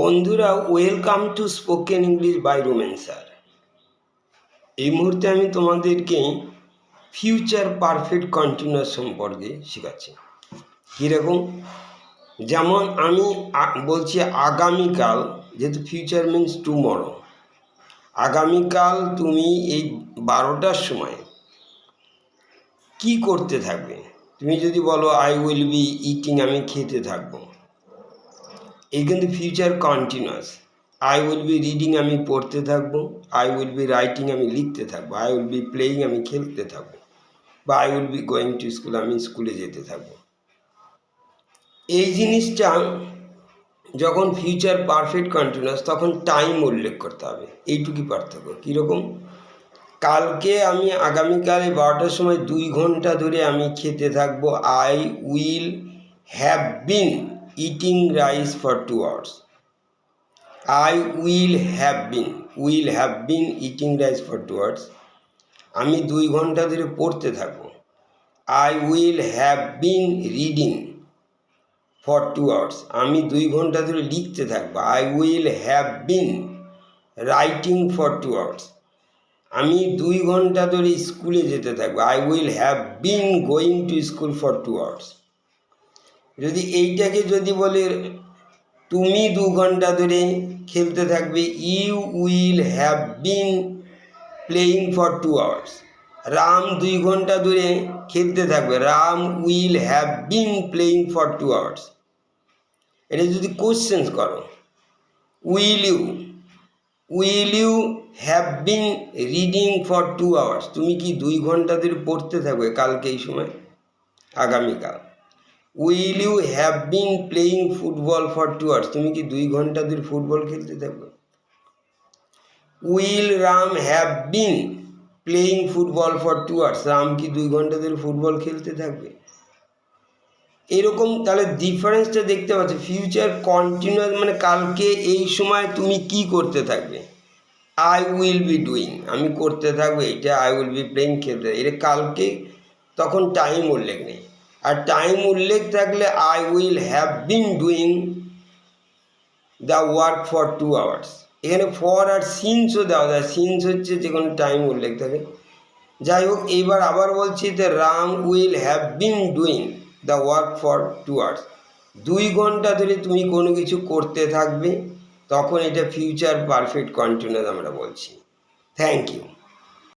বন্ধুরা, welcome to spoken English by Romen sir. এই মুহূর্তে আমি তোমাদেরকে ফিউচার পারফেক্ট কন্টিনিউয়াস সম্পর্কে শেখাচ্ছি। কীরকম? যেমন আমি বলছি আগামীকাল, যেহেতু ফিউচার মিনস টুমরো। আগামীকাল তুমি এই 12টার সময় কি করতে থাকবে? তুমি যদি বলো আই উইল বি ইটিং, আমি খেতে থাকবো, এই কিন্তু future continuous. I will be reading, আমি পড়তে থাকবো। আই উইল বি রাইটিং, আমি লিখতে থাকবো। আই উইল বি প্লেয়িং, আমি খেলতে থাকবো। বা I will be going to school, আমি স্কুলে যেতে থাকবো। এই জিনিসটা যখন ফিউচার পারফেক্ট কন্টিনিউয়াস, তখন টাইম উল্লেখ করতে হবে। এইটুকুই পার্থক্য। কীরকম? কালকে আমি আগামীকাল 12টার সময় 2 ঘন্টা ধরে আমি খেতে থাকবো। I will have been eating rice for 2 hours. I will have been eating rice for 2 hours. আমি 2 ঘন্টা ধরে পড়তে থাকবো। I will have been reading for 2 hours. আমি 2 ঘন্টা ধরে লিখতে থাকবো। I will have been writing for 2 hours. আমি 2 ঘন্টা ধরে স্কুলে যেতে থাকবো। I will have been going to school for 2 hours. যদি এইটাকে যদি বলে তুমি 2 ঘন্টা ধরে খেলতে থাকবে, you will have been playing for 2 hours. Ram 2 ঘন্টা ধরে খেলতে থাকবে। Ram will have been playing for 2 hours. এটা যদি কোশ্চেন্স করো, will you have been reading for 2 hours, তুমি কি 2 ঘন্টা ধরে পড়তে থাকবে কালকে এই সময়, আগামীকাল? Will you have been playing football for 2 hours, তুমি কি 2 ঘন্টা ধরে ফুটবল খেলতে থাকবে? Will Ram have been playing football for 2 hours, Ram কি 2 ঘন্টা ধরে ফুটবল খেলতে থাকবে? এরকম তাহলে ডিফারেন্সটা দেখতে পাচ্ছ। ফিউচার কন্টিনিউয়াস মানে কালকে এই সময় তুমি কি করতে থাকবে। আই উইল বি ডুইং, আমি করতে থাকবো এটা। আই উইল বি প্লেয়িং, খেলতে। এটা কালকে, তখন টাইম উল্লেখ নেই। আর টাইম উল্লেখ থাকলে I will have been doing the work for 2 hours. এখানে ফর আর সিন্সও দেওয়া যায়। সিন্স হচ্ছে যে কোনো টাইম উল্লেখ থাকে। যাই হোক, এইবার আবার বলছি যে Ram will have been doing the work for 2 hours. 2 ঘন্টা ধরে তুমি কোনো কিছু করতে থাকবে, তখন এটা ফিউচার পারফেক্ট কন্টিনিউয়াস আমরা বলছি। Thank you.